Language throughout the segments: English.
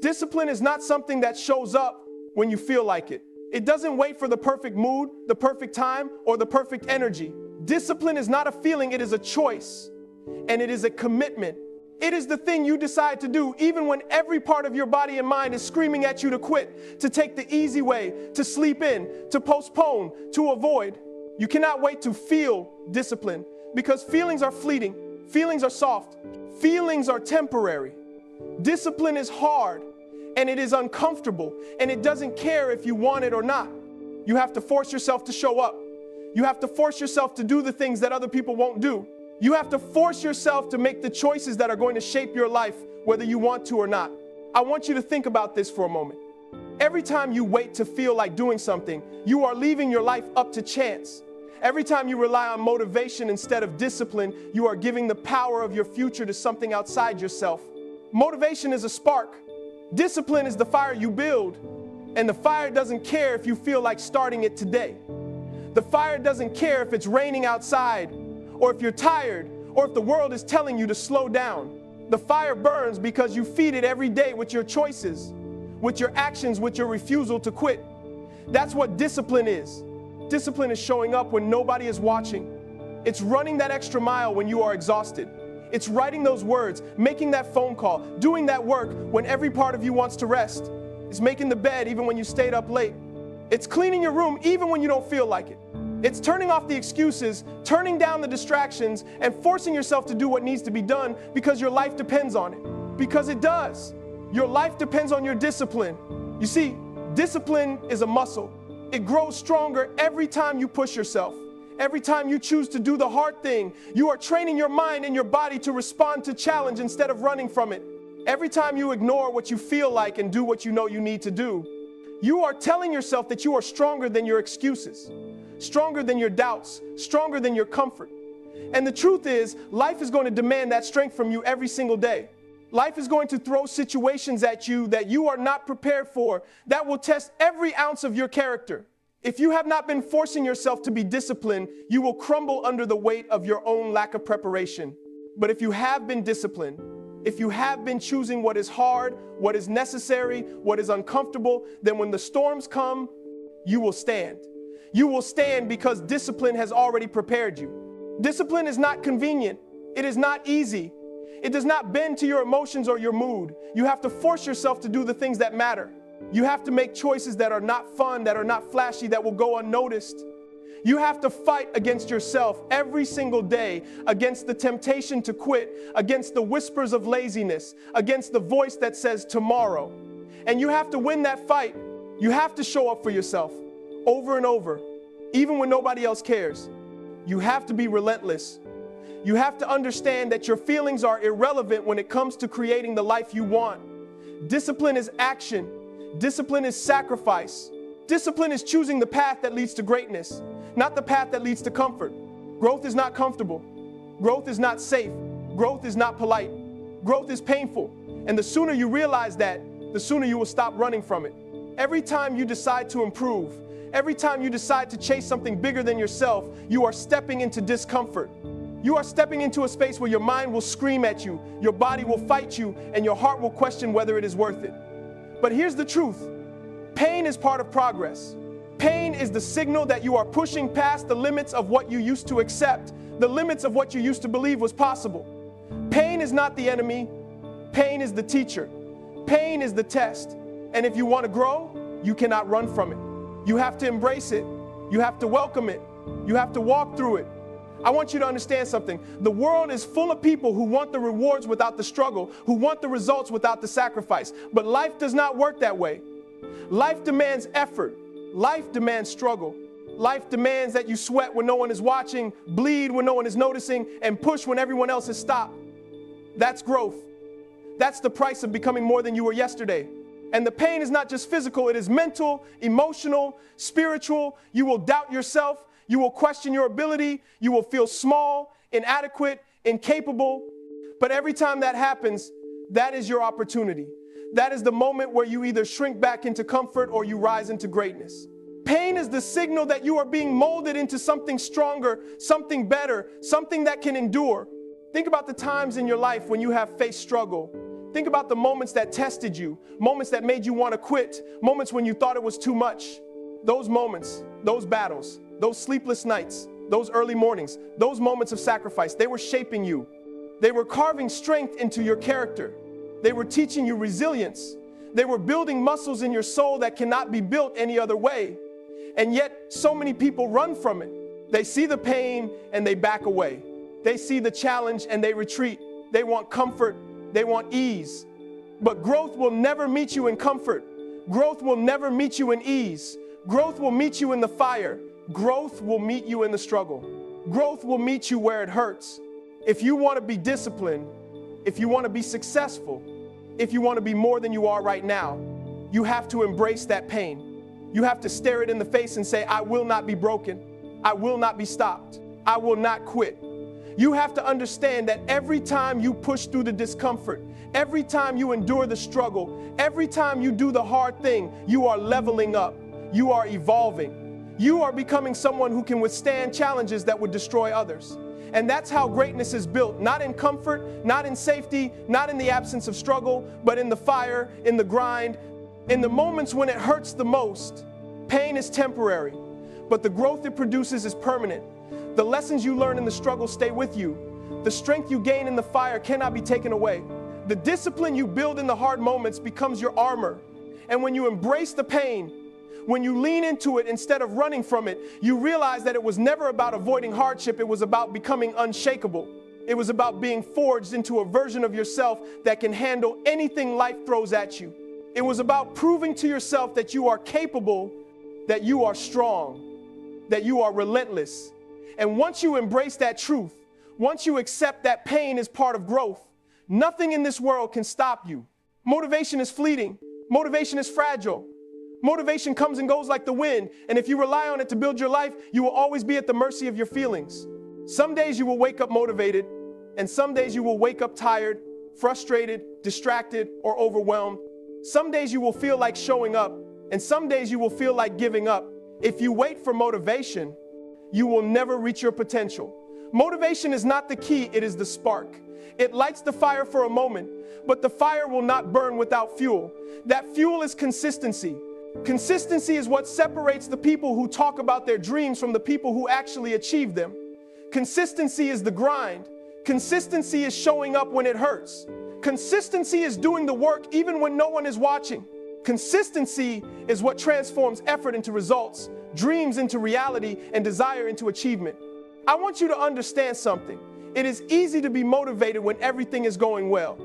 Discipline is not something that shows up when you feel like it. It doesn't wait for the perfect mood, the perfect time, or the perfect energy. Discipline is not a feeling, it is a choice, and it is a commitment. It is the thing you decide to do even when every part of your body and mind is screaming at you to quit, to take the easy way, to sleep in, to postpone, to avoid. You cannot wait to feel discipline because feelings are fleeting, feelings are soft, feelings are temporary. Discipline is hard and it is uncomfortable and it doesn't care if you want it or not. You have to force yourself to show up. You have to force yourself to do the things that other people won't do. You have to force yourself to make the choices that are going to shape your life, whether you want to or not. I want you to think about this for a moment. Every time you wait to feel like doing something, you are leaving your life up to chance. Every time you rely on motivation instead of discipline, you are giving the power of your future to something outside yourself. Motivation is a spark. Discipline is the fire you build, and the fire doesn't care if you feel like starting it today. The fire doesn't care if it's raining outside, or if you're tired, or if the world is telling you to slow down. The fire burns because you feed it every day with your choices, with your actions, with your refusal to quit. That's what discipline is. Discipline is showing up when nobody is watching. It's running that extra mile when you are exhausted. It's writing those words, making that phone call, doing that work when every part of you wants to rest. It's making the bed even when you stayed up late. It's cleaning your room even when you don't feel like it. It's turning off the excuses, turning down the distractions, and forcing yourself to do what needs to be done because your life depends on it. Because it does. Your life depends on your discipline. You see, discipline is a muscle. It grows stronger every time you push yourself. Every time you choose to do the hard thing, you are training your mind and your body to respond to challenge instead of running from it. Every time you ignore what you feel like and do what you know you need to do, you are telling yourself that you are stronger than your excuses, stronger than your doubts, stronger than your comfort. And the truth is, life is going to demand that strength from you every single day. Life is going to throw situations at you that you are not prepared for, that will test every ounce of your character. If you have not been forcing yourself to be disciplined, you will crumble under the weight of your own lack of preparation. But if you have been disciplined, if you have been choosing what is hard, what is necessary, what is uncomfortable, then when the storms come, you will stand. You will stand because discipline has already prepared you. Discipline is not convenient. It is not easy. It does not bend to your emotions or your mood. You have to force yourself to do the things that matter. You have to make choices that are not fun, that are not flashy, that will go unnoticed. You have to fight against yourself every single day, against the temptation to quit, against the whispers of laziness, against the voice that says tomorrow. And you have to win that fight. You have to show up for yourself over and over, even when nobody else cares. You have to be relentless. You have to understand that your feelings are irrelevant when it comes to creating the life you want. Discipline is action. Discipline is sacrifice. Discipline is choosing the path that leads to greatness, not the path that leads to comfort. Growth is not comfortable. Growth is not safe. Growth is not polite. Growth is painful. And the sooner you realize that, the sooner you will stop running from it. Every time you decide to improve, every time you decide to chase something bigger than yourself, you are stepping into discomfort. You are stepping into a space where your mind will scream at you, your body will fight you, and your heart will question whether it is worth it. But here's the truth. Pain is part of progress. Pain is the signal that you are pushing past the limits of what you used to accept, the limits of what you used to believe was possible. Pain is not the enemy. Pain is the teacher. Pain is the test. And if you want to grow, you cannot run from it. You have to embrace it. You have to welcome it. You have to walk through it. I want you to understand something. The world is full of people who want the rewards without the struggle, who want the results without the sacrifice. But life does not work that way. Life demands effort. Life demands struggle. Life demands that you sweat when no one is watching, bleed when no one is noticing, and push when everyone else has stopped. That's growth. That's the price of becoming more than you were yesterday. And the pain is not just physical, it is mental, emotional, spiritual. You will doubt yourself. You will question your ability. You will feel small, inadequate, incapable. But every time that happens, that is your opportunity. That is the moment where you either shrink back into comfort or you rise into greatness. Pain is the signal that you are being molded into something stronger, something better, something that can endure. Think about the times in your life when you have faced struggle. Think about the moments that tested you, moments that made you want to quit, moments when you thought it was too much. Those moments, those battles, those sleepless nights, those early mornings, those moments of sacrifice, they were shaping you. They were carving strength into your character. They were teaching you resilience. They were building muscles in your soul that cannot be built any other way. And yet, so many people run from it. They see the pain and they back away. They see the challenge and they retreat. They want comfort. They want ease. But growth will never meet you in comfort. Growth will never meet you in ease. Growth will meet you in the fire. Growth will meet you in the struggle. Growth will meet you where it hurts. If you want to be disciplined, if you want to be successful, if you want to be more than you are right now, you have to embrace that pain. You have to stare it in the face and say, I will not be broken. I will not be stopped. I will not quit. You have to understand that every time you push through the discomfort, every time you endure the struggle, every time you do the hard thing, you are leveling up. You are evolving. You are becoming someone who can withstand challenges that would destroy others. And that's how greatness is built, not in comfort, not in safety, not in the absence of struggle, but in the fire, in the grind, in the moments when it hurts the most. Pain is temporary, but the growth it produces is permanent. The lessons you learn in the struggle stay with you. The strength you gain in the fire cannot be taken away. The discipline you build in the hard moments becomes your armor. And when you embrace the pain, when you lean into it instead of running from it, you realize that it was never about avoiding hardship. It was about becoming unshakable. It was about being forged into a version of yourself that can handle anything life throws at you. It was about proving to yourself that you are capable, that you are strong, that you are relentless. And once you embrace that truth, once you accept that pain is part of growth, nothing in this world can stop you. Motivation is fleeting. Motivation is fragile. Motivation comes and goes like the wind, and if you rely on it to build your life, you will always be at the mercy of your feelings. Some days you will wake up motivated, and some days you will wake up tired, frustrated, distracted, or overwhelmed. Some days you will feel like showing up, and some days you will feel like giving up. If you wait for motivation, you will never reach your potential. Motivation is not the key, it is the spark. It lights the fire for a moment, but the fire will not burn without fuel. That fuel is consistency. Consistency is what separates the people who talk about their dreams from the people who actually achieve them. Consistency is the grind. Consistency is showing up when it hurts. Consistency is doing the work even when no one is watching. Consistency is what transforms effort into results, dreams into reality, and desire into achievement. I want you to understand something. It is easy to be motivated when everything is going well.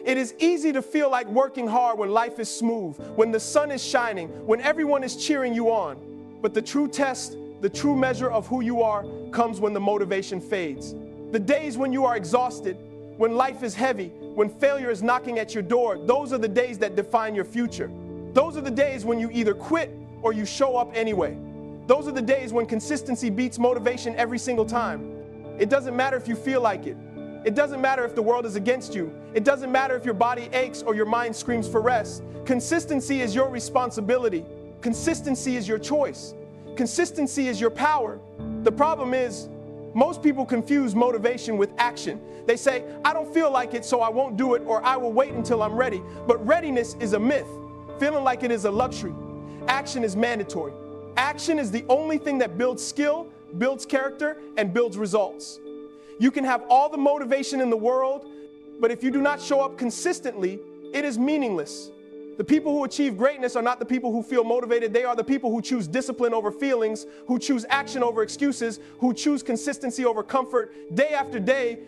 It is easy to feel like working hard when life is smooth, when the sun is shining, when everyone is cheering you on. But the true test, the true measure of who you are, comes when the motivation fades. The days when you are exhausted, when life is heavy, when failure is knocking at your door, those are the days that define your future. Those are the days when you either quit or you show up anyway. Those are the days when consistency beats motivation every single time. It doesn't matter if you feel like it. It doesn't matter if the world is against you. It doesn't matter if your body aches or your mind screams for rest. Consistency is your responsibility. Consistency is your choice. Consistency is your power. The problem is, most people confuse motivation with action. They say, I don't feel like it, so I won't do it, or I will wait until I'm ready. But readiness is a myth. Feeling like it is a luxury. Action is mandatory. Action is the only thing that builds skill, builds character, and builds results. You can have all the motivation in the world, but if you do not show up consistently, it is meaningless. The people who achieve greatness are not the people who feel motivated. They are the people who choose discipline over feelings, who choose action over excuses, who choose consistency over comfort, day after day,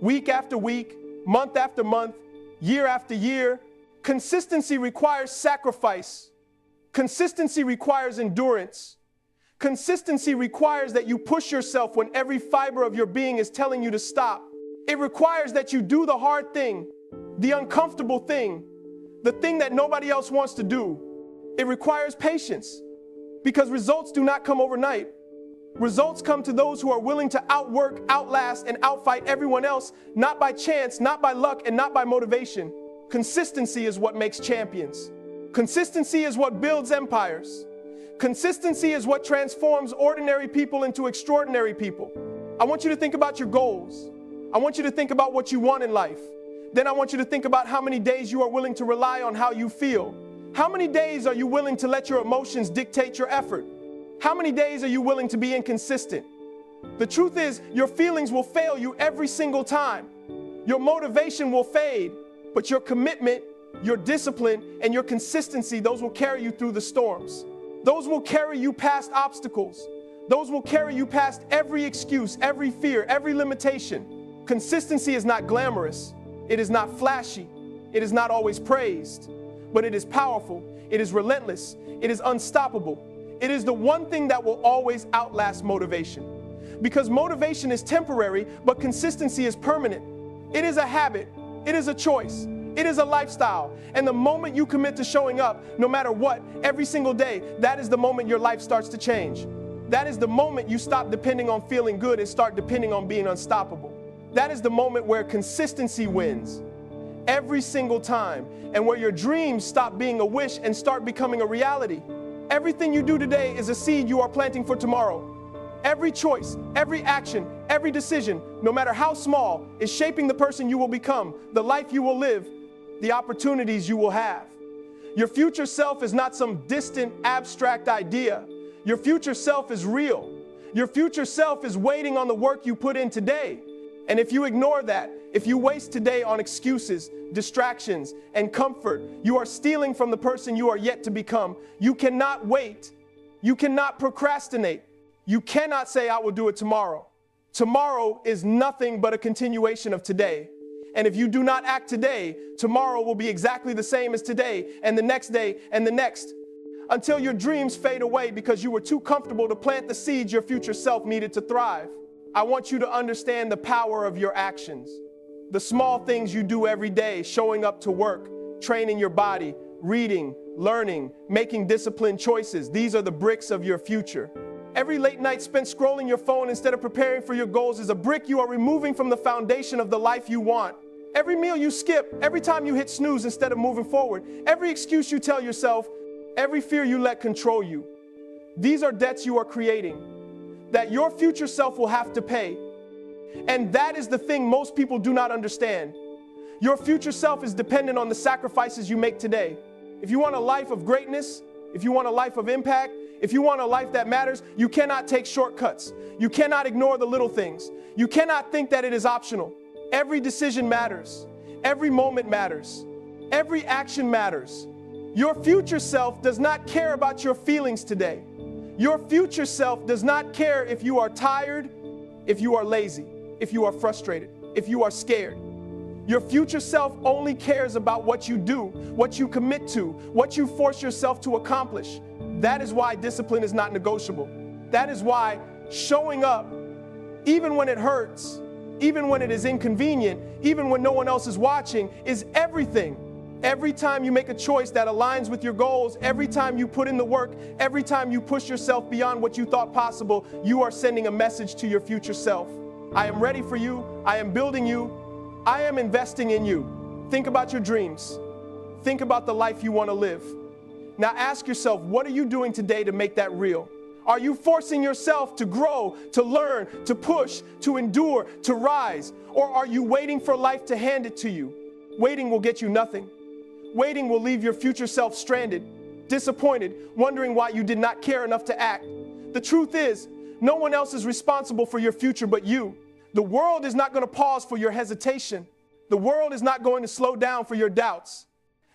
week after week, month after month, year after year. Consistency requires sacrifice. Consistency requires endurance. Consistency requires that you push yourself when every fiber of your being is telling you to stop. It requires that you do the hard thing, the uncomfortable thing, the thing that nobody else wants to do. It requires patience, because results do not come overnight. Results come to those who are willing to outwork, outlast, and outfight everyone else, not by chance, not by luck, and not by motivation. Consistency is what makes champions. Consistency is what builds empires. Consistency is what transforms ordinary people into extraordinary people. I want you to think about your goals. I want you to think about what you want in life. Then I want you to think about how many days you are willing to rely on how you feel. How many days are you willing to let your emotions dictate your effort? How many days are you willing to be inconsistent? The truth is, your feelings will fail you every single time. Your motivation will fade, but your commitment, your discipline, and your consistency, those will carry you through the storms. Those will carry you past obstacles. Those will carry you past every excuse, every fear, every limitation. Consistency is not glamorous. It is not flashy. It is not always praised, but it is powerful. It is relentless. It is unstoppable. It is the one thing that will always outlast motivation. Because motivation is temporary, but consistency is permanent. It is a habit. It is a choice. It is a lifestyle. And the moment you commit to showing up, no matter what, every single day, that is the moment your life starts to change. That is the moment you stop depending on feeling good and start depending on being unstoppable. That is the moment where consistency wins every single time, and where your dreams stop being a wish and start becoming a reality. Everything you do today is a seed you are planting for tomorrow. Every choice, every action, every decision, no matter how small, is shaping the person you will become, the life you will live, the opportunities you will have. Your future self is not some distant, abstract idea. Your future self is real. Your future self is waiting on the work you put in today. And if you ignore that, if you waste today on excuses, distractions, and comfort, you are stealing from the person you are yet to become. You cannot wait. You cannot procrastinate. You cannot say, I will do it tomorrow. Tomorrow is nothing but a continuation of today. And if you do not act today, tomorrow will be exactly the same as today, and the next day, and the next, until your dreams fade away because you were too comfortable to plant the seeds your future self needed to thrive. I want you to understand the power of your actions. The small things you do every day, showing up to work, training your body, reading, learning, making disciplined choices. These are the bricks of your future. Every late night spent scrolling your phone instead of preparing for your goals is a brick you are removing from the foundation of the life you want. Every meal you skip, every time you hit snooze instead of moving forward, every excuse you tell yourself, every fear you let control you. These are debts you are creating that your future self will have to pay. And that is the thing most people do not understand. Your future self is dependent on the sacrifices you make today. If you want a life of greatness, if you want a life of impact, if you want a life that matters, you cannot take shortcuts. You cannot ignore the little things. You cannot think that it is optional. Every decision matters. Every moment matters. Every action matters. Your future self does not care about your feelings today. Your future self does not care if you are tired, if you are lazy, if you are frustrated, if you are scared. Your future self only cares about what you do, what you commit to, what you force yourself to accomplish. That is why discipline is not negotiable. That is why showing up, even when it hurts, even when it is inconvenient, even when no one else is watching, is everything. Every time you make a choice that aligns with your goals, every time you put in the work, every time you push yourself beyond what you thought possible, you are sending a message to your future self. I am ready for you. I am building you. I am investing in you. Think about your dreams. Think about the life you want to live. Now ask yourself, what are you doing today to make that real? Are you forcing yourself to grow, to learn, to push, to endure, to rise? Or are you waiting for life to hand it to you? Waiting will get you nothing. Waiting will leave your future self stranded, disappointed, wondering why you did not care enough to act. The truth is, no one else is responsible for your future but you. The world is not going to pause for your hesitation. The world is not going to slow down for your doubts.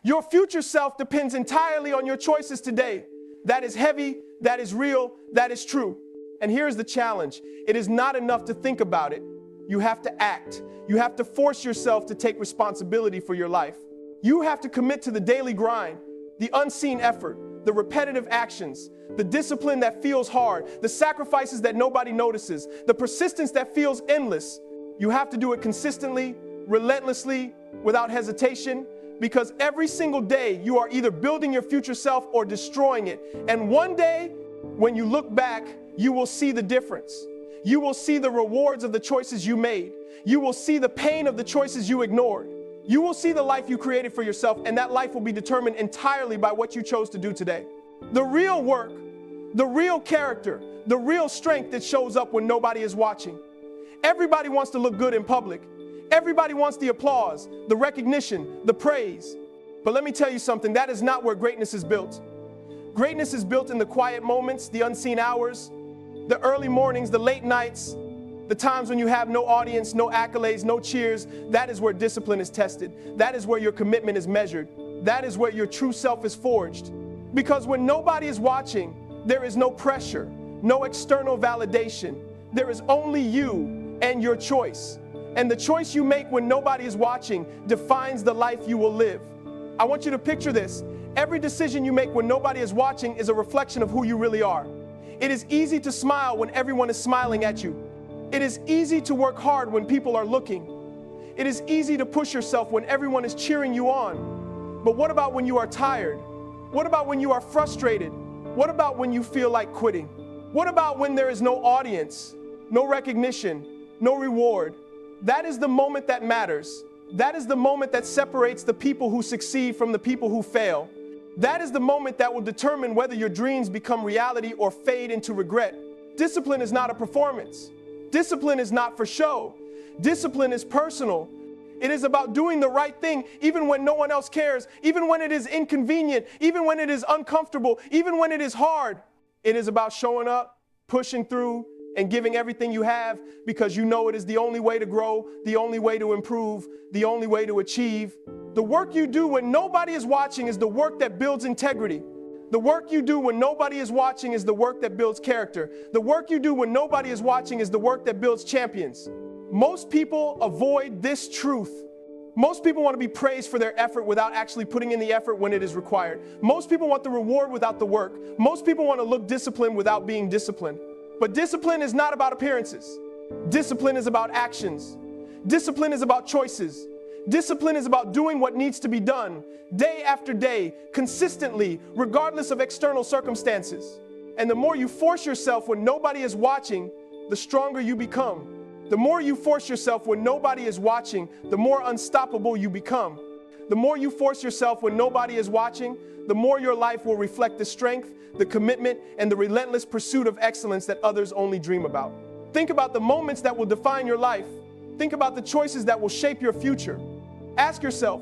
Your future self depends entirely on your choices today. That is heavy, that is real, that is true. And here's the challenge. It is not enough to think about it. You have to act. You have to force yourself to take responsibility for your life. You have to commit to the daily grind, the unseen effort, the repetitive actions, the discipline that feels hard, the sacrifices that nobody notices, the persistence that feels endless. You have to do it consistently, relentlessly, without hesitation, because every single day you are either building your future self or destroying it. And one day, when you look back, you will see the difference. You will see the rewards of the choices you made. You will see the pain of the choices you ignored. You will see the life you created for yourself, and that life will be determined entirely by what you chose to do today. The real work, the real character, the real strength that shows up when nobody is watching. Everybody wants to look good in public. Everybody wants the applause, the recognition, the praise. But let me tell you something, that is not where greatness is built. Greatness is built in the quiet moments, the unseen hours, the early mornings, the late nights, the times when you have no audience, no accolades, no cheers. That is where discipline is tested. That is where your commitment is measured. That is where your true self is forged. Because when nobody is watching, there is no pressure, no external validation. There is only you and your choice. And the choice you make when nobody is watching defines the life you will live. I want you to picture this. Every decision you make when nobody is watching is a reflection of who you really are. It is easy to smile when everyone is smiling at you. It is easy to work hard when people are looking. It is easy to push yourself when everyone is cheering you on. But what about when you are tired? What about when you are frustrated? What about when you feel like quitting? What about when there is no audience, no recognition, no reward? That is the moment that matters. That is the moment that separates the people who succeed from the people who fail. That is the moment that will determine whether your dreams become reality or fade into regret. Discipline is not a performance. Discipline is not for show. Discipline is personal. It is about doing the right thing even when no one else cares, even when it is inconvenient, even when it is uncomfortable, even when it is hard. It is about showing up, pushing through, and giving everything you have because you know it is the only way to grow, the only way to improve, the only way to achieve. The work you do when nobody is watching is the work that builds integrity. The work you do when nobody is watching is the work that builds character. The work you do when nobody is watching is the work that builds champions. Most people avoid this truth. Most people want to be praised for their effort without actually putting in the effort when it is required. Most people want the reward without the work. Most people want to look disciplined without being disciplined. But discipline is not about appearances. Discipline is about actions. Discipline is about choices. Discipline is about doing what needs to be done, day after day, consistently, regardless of external circumstances. And the more you force yourself when nobody is watching, the stronger you become. The more you force yourself when nobody is watching, the more unstoppable you become. The more you force yourself when nobody is watching, the more your life will reflect the strength, the commitment, and the relentless pursuit of excellence that others only dream about. Think about the moments that will define your life. Think about the choices that will shape your future. Ask yourself,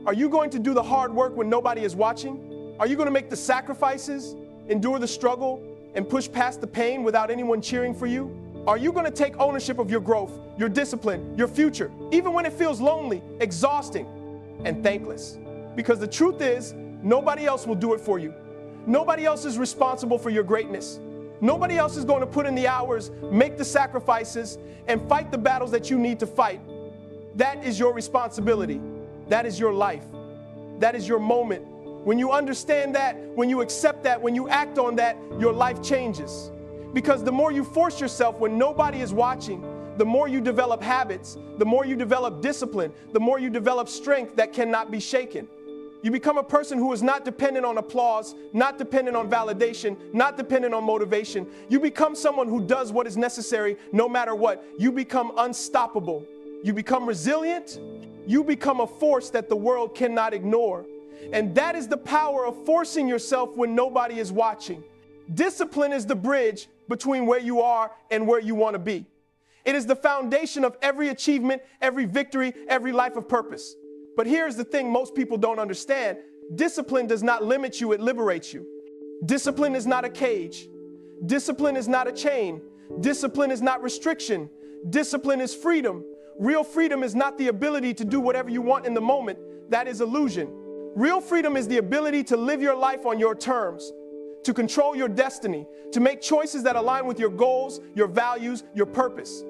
are you going to do the hard work when nobody is watching? Are you going to make the sacrifices, endure the struggle, and push past the pain without anyone cheering for you? Are you going to take ownership of your growth, your discipline, your future, even when it feels lonely, exhausting, and thankless? Because the truth is, nobody else will do it for you. Nobody else is responsible for your greatness. Nobody else is going to put in the hours, make the sacrifices, and fight the battles that you need to fight. That is your responsibility. That is your life. That is your moment. When you understand that, when you accept that, when you act on that, your life changes. Because the more you force yourself when nobody is watching, the more you develop habits, the more you develop discipline, the more you develop strength that cannot be shaken. You become a person who is not dependent on applause, not dependent on validation, not dependent on motivation. You become someone who does what is necessary no matter what. You become unstoppable. You become resilient. You become a force that the world cannot ignore. And that is the power of forcing yourself when nobody is watching. Discipline is the bridge between where you are and where you want to be. It is the foundation of every achievement, every victory, every life of purpose. But here's the thing most people don't understand. Discipline does not limit you, it liberates you. Discipline is not a cage. Discipline is not a chain. Discipline is not restriction. Discipline is freedom. Real freedom is not the ability to do whatever you want in the moment. That is illusion. Real freedom is the ability to live your life on your terms, to control your destiny, to make choices that align with your goals, your values, your purpose.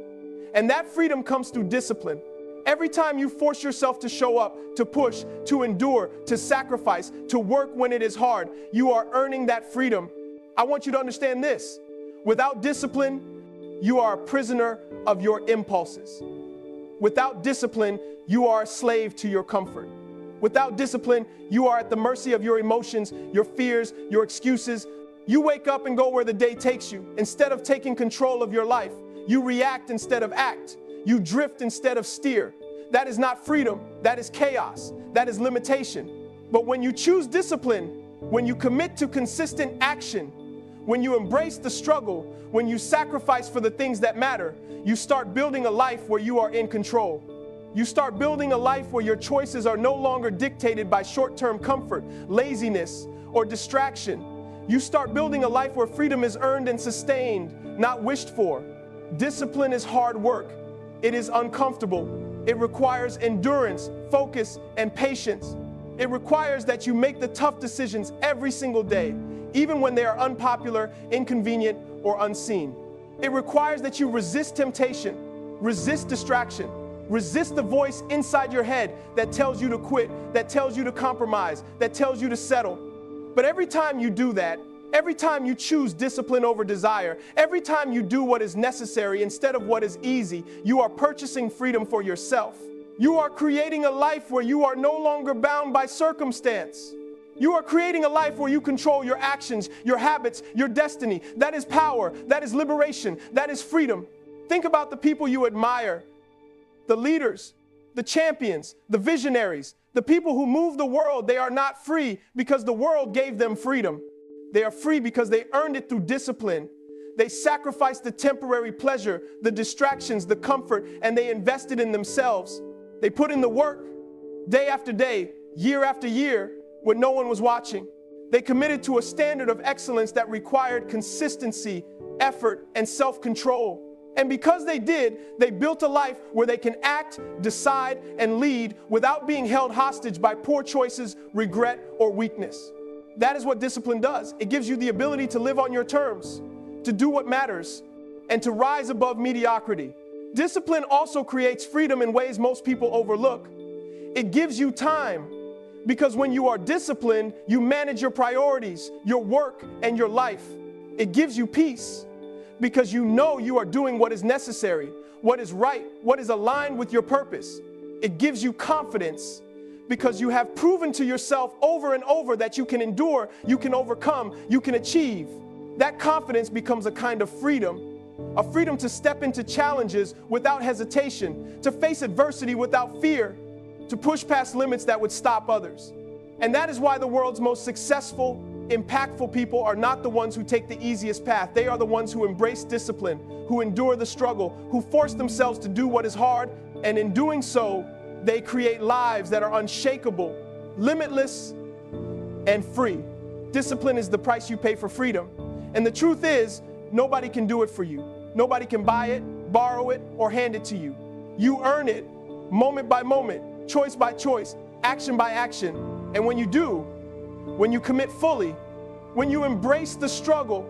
And that freedom comes through discipline. Every time you force yourself to show up, to push, to endure, to sacrifice, to work when it is hard, you are earning that freedom. I want you to understand this. Without discipline, you are a prisoner of your impulses. Without discipline, you are a slave to your comfort. Without discipline, you are at the mercy of your emotions, your fears, your excuses. You wake up and go where the day takes you. Instead of taking control of your life, you react instead of act. You drift instead of steer. That is not freedom. That is chaos. That is limitation. But when you choose discipline, when you commit to consistent action, when you embrace the struggle, when you sacrifice for the things that matter, you start building a life where you are in control. You start building a life where your choices are no longer dictated by short-term comfort, laziness, or distraction. You start building a life where freedom is earned and sustained, not wished for. Discipline is hard work. It is uncomfortable. It requires endurance, focus, and patience. It requires that you make the tough decisions every single day, even when they are unpopular, inconvenient, or unseen. It requires that you resist temptation, resist distraction, resist the voice inside your head that tells you to quit, that tells you to compromise, that tells you to settle. But every time you do that, every time you choose discipline over desire, every time you do what is necessary instead of what is easy, you are purchasing freedom for yourself. You are creating a life where you are no longer bound by circumstance. You are creating a life where you control your actions, your habits, your destiny. That is power. That is liberation. That is freedom. Think about the people you admire, the leaders, the champions, the visionaries, the people who move the world. They are not free because the world gave them freedom. They are free because they earned it through discipline. They sacrificed the temporary pleasure, the distractions, the comfort, and they invested in themselves. They put in the work, day after day, year after year, when no one was watching. They committed to a standard of excellence that required consistency, effort, and self-control. And because they did, they built a life where they can act, decide, and lead without being held hostage by poor choices, regret, or weakness. That is what discipline does. It gives you the ability to live on your terms, to do what matters, and to rise above mediocrity. Discipline also creates freedom in ways most people overlook. It gives you time, because when you are disciplined, you manage your priorities, your work, and your life. It gives you peace, because you know you are doing what is necessary, what is right, what is aligned with your purpose. It gives you confidence, because you have proven to yourself over and over that you can endure, you can overcome, you can achieve. That confidence becomes a kind of freedom. A freedom to step into challenges without hesitation, to face adversity without fear, to push past limits that would stop others. And that is why the world's most successful, impactful people are not the ones who take the easiest path. They are the ones who embrace discipline, who endure the struggle, who force themselves to do what is hard, and in doing so, they create lives that are unshakable, limitless, and free. Discipline is the price you pay for freedom. And the truth is, nobody can do it for you. Nobody can buy it, borrow it, or hand it to you. You earn it moment by moment, choice by choice, action by action. And when you do, when you commit fully, when you embrace the struggle,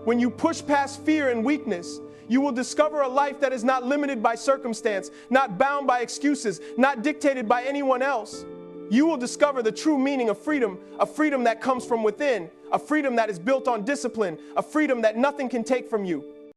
when you push past fear and weakness, you will discover a life that is not limited by circumstance, not bound by excuses, not dictated by anyone else. You will discover the true meaning of freedom, a freedom that comes from within, a freedom that is built on discipline, a freedom that nothing can take from you.